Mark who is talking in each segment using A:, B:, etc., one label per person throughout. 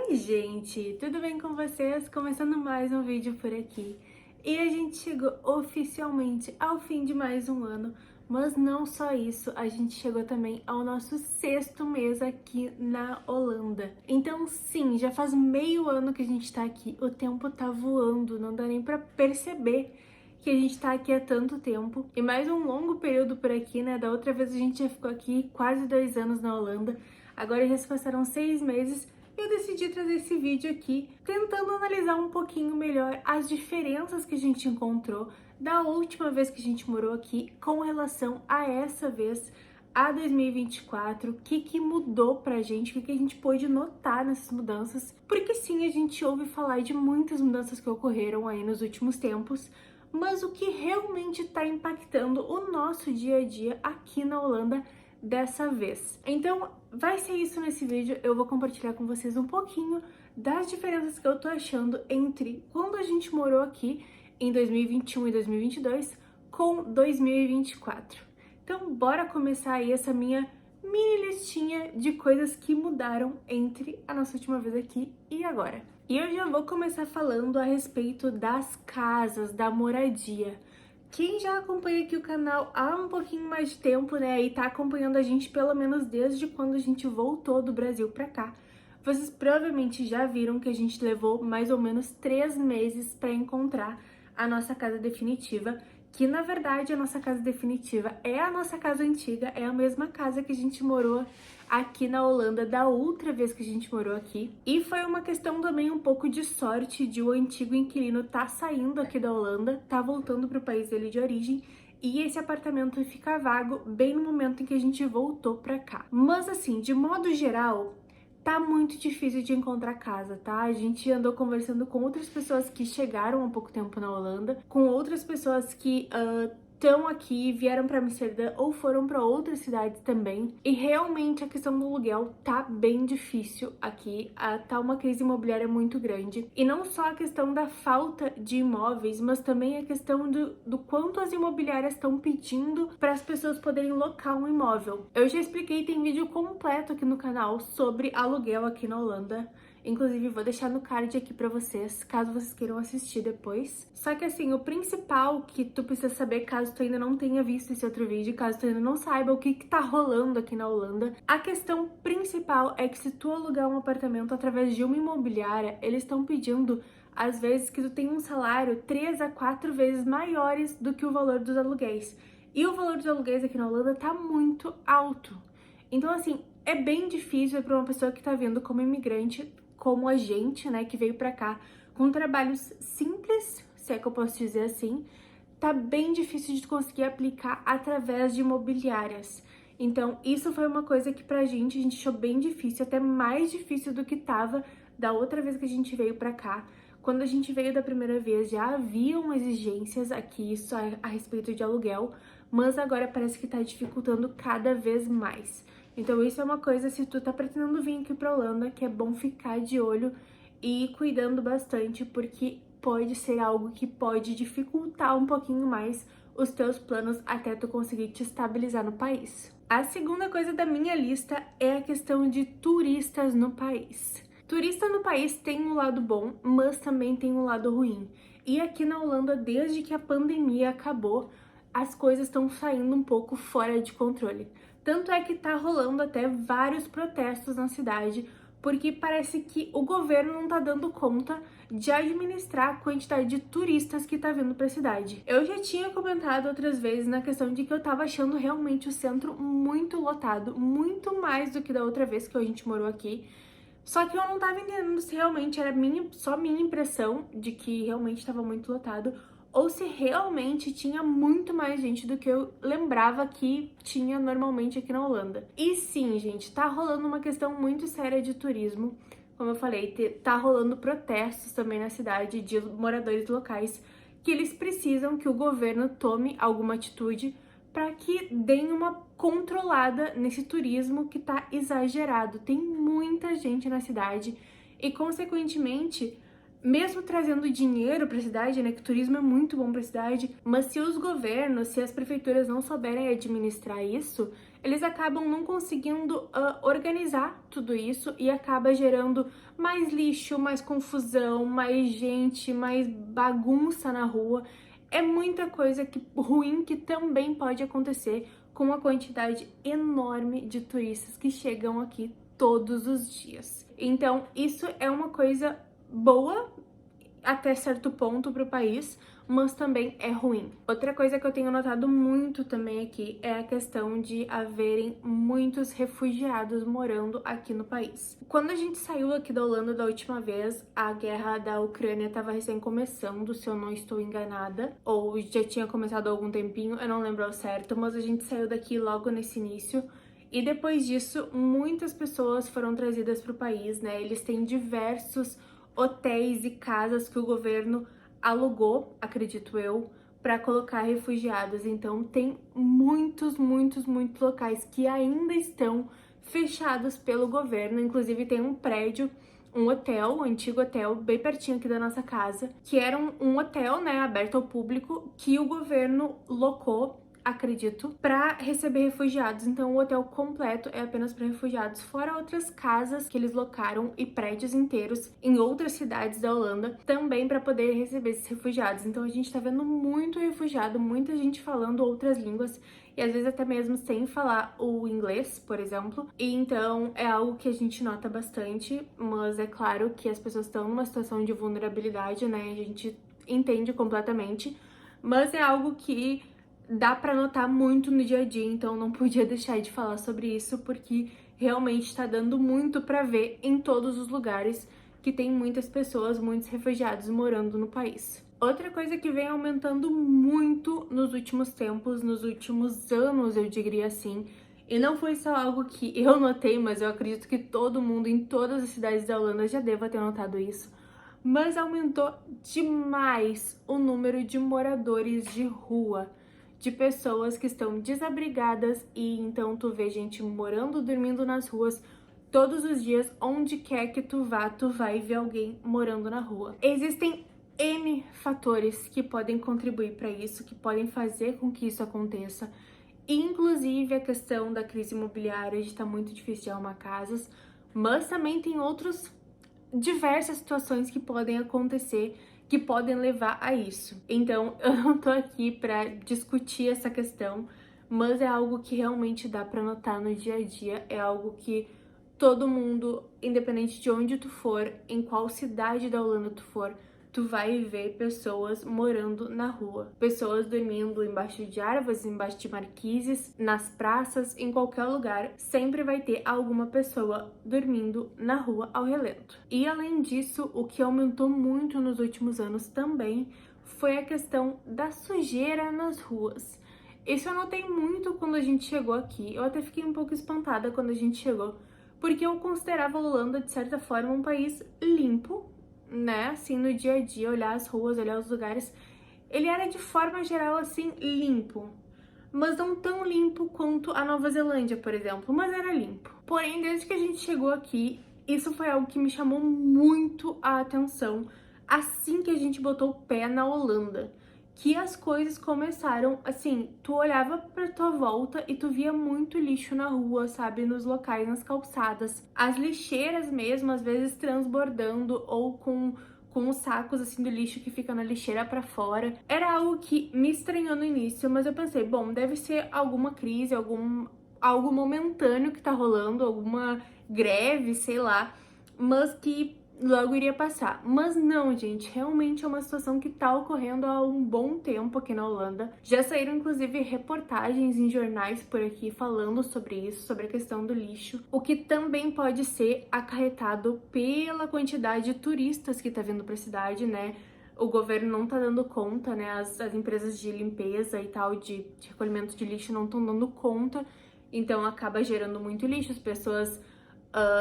A: Oi, gente! Tudo bem com vocês? Começando mais um vídeo por aqui. E a gente chegou oficialmente ao fim de mais um ano, mas não só isso, a gente chegou também ao nosso 6º mês aqui na Holanda. Então sim, já faz meio ano que a gente tá aqui, o tempo tá voando, não dá nem pra perceber que a gente tá aqui há tanto tempo. E mais um longo período por aqui, né? Da outra vez a gente já ficou aqui quase 2 anos na Holanda, agora já se passaram 6 meses. Eu decidi trazer esse vídeo aqui tentando analisar um pouquinho melhor as diferenças que a gente encontrou da última vez que a gente morou aqui com relação a essa vez, a 2024, o que mudou pra gente, o que a gente pôde notar nessas mudanças, porque sim, a gente ouve falar de muitas mudanças que ocorreram aí nos últimos tempos, mas o que realmente está impactando o nosso dia a dia aqui na Holanda dessa vez. Então, vai ser isso nesse vídeo. Eu vou compartilhar com vocês um pouquinho das diferenças que eu tô achando entre quando a gente morou aqui em 2021 e 2022 com 2024. Então, bora começar aí essa minha mini listinha de coisas que mudaram entre a nossa última vez aqui e agora. E eu já vou começar falando a respeito das casas, da moradia. Quem já acompanha aqui o canal há um pouquinho mais de tempo, né, e tá acompanhando a gente pelo menos desde quando a gente voltou do Brasil pra cá, vocês provavelmente já viram que a gente levou mais ou menos 3 meses para encontrar a nossa casa definitiva, que na verdade a nossa casa definitiva é a nossa casa antiga, é a mesma casa que a gente morou aqui na Holanda da outra vez que a gente morou aqui. E foi uma questão também um pouco de sorte de o antigo inquilino tá saindo aqui da Holanda, tá voltando pro país dele de origem, e esse apartamento fica vago bem no momento em que a gente voltou pra cá. Mas assim, de modo geral, tá muito difícil de encontrar casa, tá? A gente andou conversando com outras pessoas que chegaram há pouco tempo na Holanda, com outras pessoas que estão aqui, vieram para Amsterdã ou foram para outras cidades também. E realmente a questão do aluguel tá bem difícil aqui, tá uma crise imobiliária muito grande. E não só a questão da falta de imóveis, mas também a questão do quanto as imobiliárias estão pedindo para as pessoas poderem locar um imóvel. Eu já expliquei, tem vídeo completo aqui no canal sobre aluguel aqui na Holanda. Inclusive, vou deixar no card aqui pra vocês, caso vocês queiram assistir depois. Só que assim, o principal que tu precisa saber, caso tu ainda não tenha visto esse outro vídeo, caso tu ainda não saiba o que tá rolando aqui na Holanda, a questão principal é que se tu alugar um apartamento através de uma imobiliária, eles estão pedindo, às vezes, que tu tenha um salário 3 a 4 vezes maiores do que o valor dos aluguéis. E o valor dos aluguéis aqui na Holanda tá muito alto. Então, assim, é bem difícil para uma pessoa que tá vindo como imigrante, como a gente, né, que veio pra cá com trabalhos simples, se é que eu posso dizer assim, tá bem difícil de conseguir aplicar através de imobiliárias. Então, isso foi uma coisa que pra gente, a gente achou bem difícil, até mais difícil do que tava da outra vez que a gente veio pra cá. Quando a gente veio da primeira vez, já haviam exigências aqui só a respeito de aluguel, mas agora parece que tá dificultando cada vez mais. Então isso é uma coisa, se tu tá pretendendo vir aqui pra Holanda, que é bom ficar de olho e cuidando bastante, porque pode ser algo que pode dificultar um pouquinho mais os teus planos até tu conseguir te estabilizar no país. A segunda coisa da minha lista é a questão de turistas no país. Turista no país tem um lado bom, mas também tem um lado ruim. E aqui na Holanda, desde que a pandemia acabou, as coisas estão saindo um pouco fora de controle. Tanto é que tá rolando até vários protestos na cidade, porque parece que o governo não tá dando conta de administrar a quantidade de turistas que tá vindo pra cidade. Eu já tinha comentado outras vezes na questão de que eu tava achando realmente o centro muito lotado, muito mais do que da outra vez que a gente morou aqui. Só que eu não tava entendendo se realmente era só minha impressão de que realmente estava muito lotado, ou se realmente tinha muito mais gente do que eu lembrava que tinha normalmente aqui na Holanda. E sim, gente, tá rolando uma questão muito séria de turismo. Como eu falei, tá rolando protestos também na cidade de moradores locais que eles precisam que o governo tome alguma atitude para que deem uma controlada nesse turismo que tá exagerado. Tem muita gente na cidade e, consequentemente, mesmo trazendo dinheiro para a cidade, né, que o turismo é muito bom para a cidade, mas se os governos, se as prefeituras não souberem administrar isso, eles acabam não conseguindo organizar tudo isso e acaba gerando mais lixo, mais confusão, mais gente, mais bagunça na rua. É muita coisa ruim que também pode acontecer com a quantidade enorme de turistas que chegam aqui todos os dias. Então, isso é uma coisa boa até certo ponto para o país, mas também é ruim. Outra coisa que eu tenho notado muito também aqui é a questão de haverem muitos refugiados morando aqui no país. Quando a gente saiu aqui da Holanda da última vez, a guerra da Ucrânia estava recém começando, se eu não estou enganada, ou já tinha começado há algum tempinho, eu não lembro ao certo, mas a gente saiu daqui logo nesse início. E depois disso, muitas pessoas foram trazidas para o país, né? Eles têm diversos hotéis e casas que o governo alugou, acredito eu, para colocar refugiados. Então tem muitos locais que ainda estão fechados pelo governo. Inclusive tem um prédio, um hotel, um antigo hotel, bem pertinho aqui da nossa casa, que era um hotel, né, aberto ao público, que o governo locou, acredito, para receber refugiados. Então o hotel completo é apenas para refugiados, fora outras casas que eles locaram e prédios inteiros em outras cidades da Holanda também para poder receber esses refugiados. Então a gente tá vendo muito refugiado, muita gente falando outras línguas e às vezes até mesmo sem falar o inglês, por exemplo. E então é algo que a gente nota bastante, mas é claro que as pessoas estão numa situação de vulnerabilidade, né? A gente entende completamente, mas é algo que dá pra notar muito no dia a dia, então não podia deixar de falar sobre isso, porque realmente tá dando muito pra ver em todos os lugares que tem muitas pessoas, muitos refugiados morando no país. Outra coisa que vem aumentando muito nos últimos tempos, nos últimos anos, eu diria assim, e não foi só algo que eu notei, mas eu acredito que todo mundo em todas as cidades da Holanda já deva ter notado isso, mas aumentou demais o número de moradores de rua, de pessoas que estão desabrigadas e então tu vê gente morando, dormindo nas ruas todos os dias, onde quer que tu vá, tu vai ver alguém morando na rua. Existem N fatores que podem contribuir para isso, que podem fazer com que isso aconteça, inclusive a questão da crise imobiliária, de estar muito difícil de arrumar casas, mas também tem outros diversas situações que podem acontecer que podem levar a isso. Então, eu não tô aqui para discutir essa questão, mas é algo que realmente dá para notar no dia a dia, é algo que todo mundo, independente de onde tu for, em qual cidade da Holanda tu for, tu vai ver pessoas morando na rua. Pessoas dormindo embaixo de árvores, embaixo de marquises, nas praças, em qualquer lugar. Sempre vai ter alguma pessoa dormindo na rua ao relento. E além disso, o que aumentou muito nos últimos anos também foi a questão da sujeira nas ruas. Isso eu notei muito quando a gente chegou aqui. Eu até fiquei um pouco espantada quando a gente chegou, porque eu considerava a Holanda, de certa forma, um país limpo, né, assim, no dia a dia, olhar as ruas, olhar os lugares, ele era de forma geral, assim, limpo, mas não tão limpo quanto a Nova Zelândia, por exemplo, mas era limpo. Porém, desde que a gente chegou aqui, isso foi algo que me chamou muito a atenção, assim que a gente botou o pé na Holanda, que as coisas começaram, assim, tu olhava pra tua volta e tu via muito lixo na rua, sabe, nos locais, nas calçadas. As lixeiras mesmo, às vezes transbordando ou com os sacos, assim, do lixo que fica na lixeira pra fora. Era algo que me estranhou no início, mas eu pensei, bom, deve ser alguma crise, algo momentâneo que tá rolando, alguma greve, sei lá, mas que logo iria passar. Mas não, gente, realmente é uma situação que tá ocorrendo há um bom tempo aqui na Holanda. Já saíram, inclusive, reportagens em jornais por aqui falando sobre isso, sobre a questão do lixo, o que também pode ser acarretado pela quantidade de turistas que tá vindo pra cidade, né? O governo não tá dando conta, né? As empresas de limpeza e tal, de recolhimento de lixo não estão dando conta, então acaba gerando muito lixo, as pessoas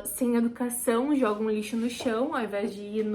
A: sem educação, jogam lixo no chão, ao invés de ir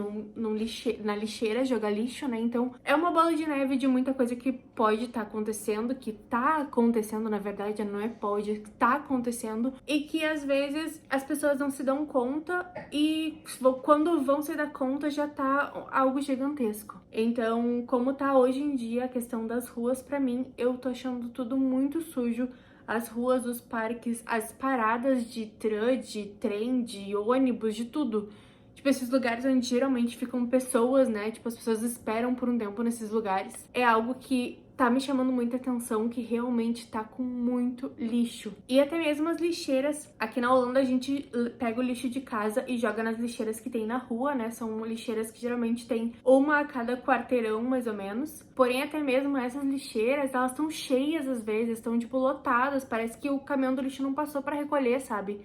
A: na lixeira jogar lixo, né? Então, é uma bola de neve de muita coisa que pode estar acontecendo, que tá acontecendo, na verdade, não é pode, tá acontecendo, e que às vezes as pessoas não se dão conta e quando vão se dar conta já tá algo gigantesco. Então, como tá hoje em dia a questão das ruas, pra mim, eu tô achando tudo muito sujo. As ruas, os parques, as paradas de trem, de ônibus, de tudo. Tipo, esses lugares onde geralmente ficam pessoas, né? Tipo, as pessoas esperam por um tempo nesses lugares. É algo que tá me chamando muita atenção, que realmente tá com muito lixo. E até mesmo as lixeiras. Aqui na Holanda a gente pega o lixo de casa e joga nas lixeiras que tem na rua, né? São lixeiras que geralmente tem uma a cada quarteirão, mais ou menos. Porém, até mesmo essas lixeiras, elas estão cheias às vezes, estão tipo lotadas. Parece que o caminhão do lixo não passou pra recolher, sabe?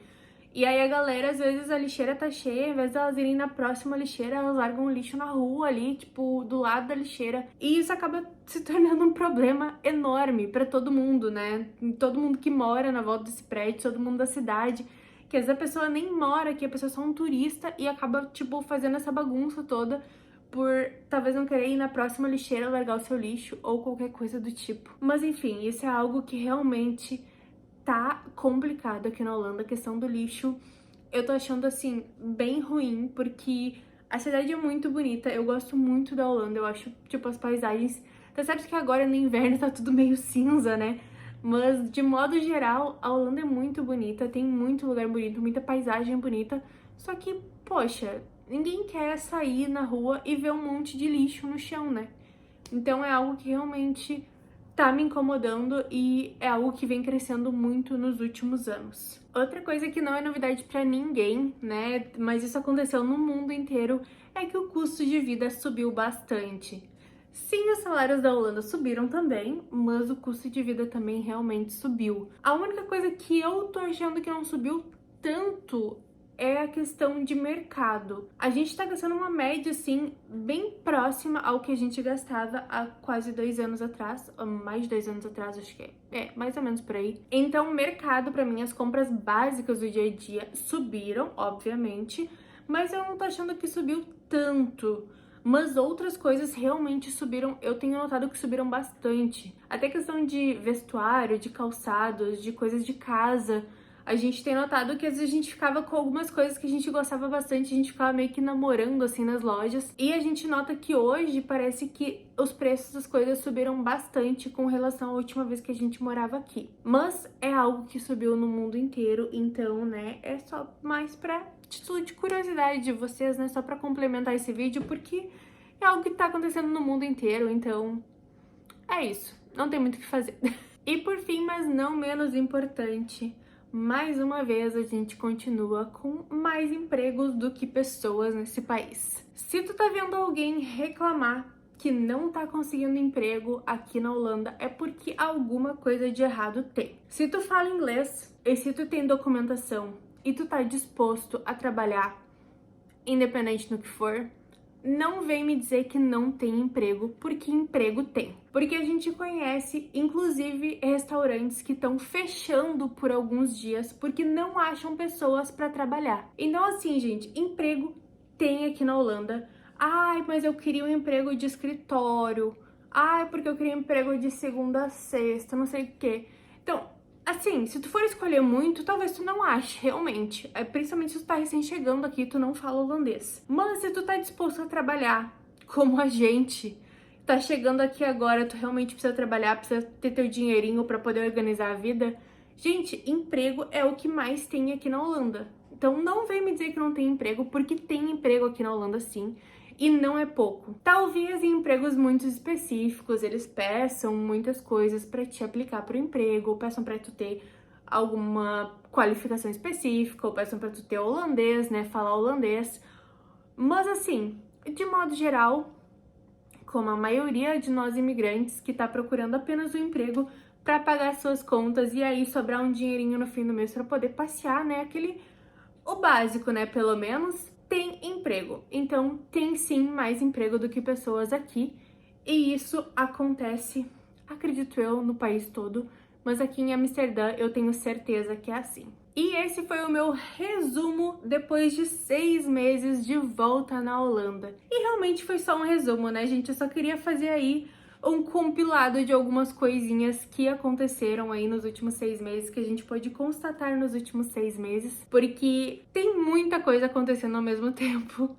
A: E aí a galera, às vezes a lixeira tá cheia, ao invés de elas irem na próxima lixeira, elas largam o lixo na rua ali, tipo, do lado da lixeira. E isso acaba se tornando um problema enorme pra todo mundo, né? Todo mundo que mora na volta desse prédio, todo mundo da cidade. Que às vezes a pessoa nem mora aqui, a pessoa é só um turista e acaba, tipo, fazendo essa bagunça toda por talvez não querer ir na próxima lixeira largar o seu lixo ou qualquer coisa do tipo. Mas enfim, isso é algo que realmente tá complicado aqui na Holanda, a questão do lixo. Eu tô achando, assim, bem ruim, porque a cidade é muito bonita, eu gosto muito da Holanda, eu acho, tipo, as paisagens... Tá certo que agora no inverno tá tudo meio cinza, né? Mas, de modo geral, a Holanda é muito bonita, tem muito lugar bonito, muita paisagem bonita, só que, poxa, ninguém quer sair na rua e ver um monte de lixo no chão, né? Então é algo que realmente tá me incomodando e é algo que vem crescendo muito nos últimos anos. Outra coisa que não é novidade pra ninguém, né, mas isso aconteceu no mundo inteiro, é que o custo de vida subiu bastante. Sim, os salários da Holanda subiram também, mas o custo de vida também realmente subiu. A única coisa que eu tô achando que não subiu tanto é a questão de mercado. A gente tá gastando uma média, assim, bem próxima ao que a gente gastava há quase 2 anos atrás, ou mais de 2 anos atrás, acho que mais ou menos por aí. Então, o mercado, pra mim, as compras básicas do dia a dia subiram, obviamente, mas eu não tô achando que subiu tanto. Mas outras coisas realmente subiram, eu tenho notado que subiram bastante. Até questão de vestuário, de calçados, de coisas de casa. A gente tem notado que às vezes a gente ficava com algumas coisas que a gente gostava bastante, a gente ficava meio que namorando assim nas lojas. E a gente nota que hoje parece que os preços das coisas subiram bastante com relação à última vez que a gente morava aqui. Mas é algo que subiu no mundo inteiro, então, né, é só mais pra título de curiosidade de vocês, né, só pra complementar esse vídeo, porque é algo que tá acontecendo no mundo inteiro, então é isso, não tem muito o que fazer. E por fim, mas não menos importante, mais uma vez a gente continua com mais empregos do que pessoas nesse país. Se tu tá vendo alguém reclamar que não tá conseguindo emprego aqui na Holanda, é porque alguma coisa de errado tem. Se tu fala inglês e se tu tem documentação e tu tá disposto a trabalhar, independente do que for, não vem me dizer que não tem emprego, porque emprego tem. Porque a gente conhece, inclusive, restaurantes que estão fechando por alguns dias porque não acham pessoas para trabalhar. Então, assim, gente, emprego tem aqui na Holanda. Ai, mas eu queria um emprego de escritório. Ai, porque eu queria um emprego de segunda a sexta, não sei o quê. Então, assim, se tu for escolher muito, talvez tu não ache, realmente. Principalmente se tu tá recém chegando aqui e tu não fala holandês. Mas se tu tá disposto a trabalhar como a gente, tá chegando aqui agora, tu realmente precisa trabalhar, precisa ter teu dinheirinho pra poder organizar a vida. Gente, emprego é o que mais tem aqui na Holanda. Então não vem me dizer que não tem emprego, porque tem emprego aqui na Holanda sim. E não é pouco. Talvez em empregos muito específicos eles peçam muitas coisas para te aplicar para o emprego, ou peçam para tu ter alguma qualificação específica, ou peçam para tu ter holandês, né, falar holandês. Mas assim, de modo geral, como a maioria de nós imigrantes que tá procurando apenas um emprego para pagar suas contas e aí sobrar um dinheirinho no fim do mês para poder passear, né, o básico, né, pelo menos, tem emprego. Então, tem sim mais emprego do que pessoas aqui. E isso acontece, acredito eu, no país todo. Mas aqui em Amsterdã eu tenho certeza que é assim. E esse foi o meu resumo depois de 6 meses de volta na Holanda. E realmente foi só um resumo, né, gente? Eu só queria fazer aí um compilado de algumas coisinhas que aconteceram aí nos últimos 6 meses, que a gente pôde constatar nos últimos 6 meses, porque tem muita coisa acontecendo ao mesmo tempo.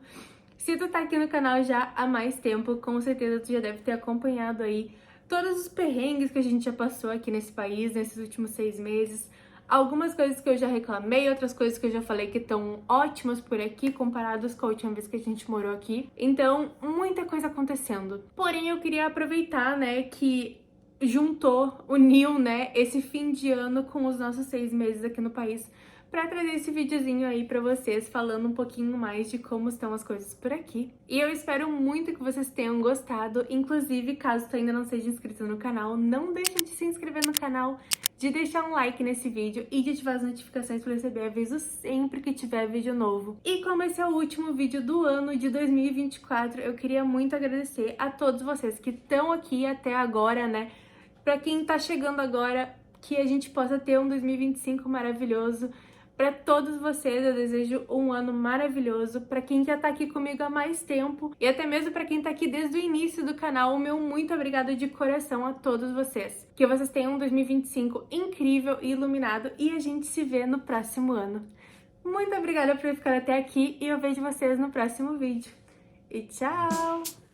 A: Se tu tá aqui no canal já há mais tempo, com certeza tu já deve ter acompanhado aí todos os perrengues que a gente já passou aqui nesse país, nesses últimos 6 meses. Algumas coisas que eu já reclamei, outras coisas que eu já falei que estão ótimas por aqui, comparadas com a última vez que a gente morou aqui. Então, muita coisa acontecendo. Porém, eu queria aproveitar, né, que uniu, né, esse fim de ano com os nossos 6 meses aqui no país, para trazer esse videozinho aí pra vocês, falando um pouquinho mais de como estão as coisas por aqui. E eu espero muito que vocês tenham gostado. Inclusive, caso tu ainda não seja inscrito no canal, não deixa de se inscrever no canal, de deixar um like nesse vídeo e de ativar as notificações para receber aviso sempre que tiver vídeo novo. E como esse é o último vídeo do ano de 2024, eu queria muito agradecer a todos vocês que estão aqui até agora, né? Pra quem tá chegando agora, que a gente possa ter um 2025 maravilhoso. Para todos vocês, eu desejo um ano maravilhoso. Para quem já tá aqui comigo há mais tempo e até mesmo para quem tá aqui desde o início do canal, o meu muito obrigado de coração a todos vocês. Que vocês tenham um 2025 incrível e iluminado e a gente se vê no próximo ano. Muito obrigada por ficar até aqui e eu vejo vocês no próximo vídeo. E tchau!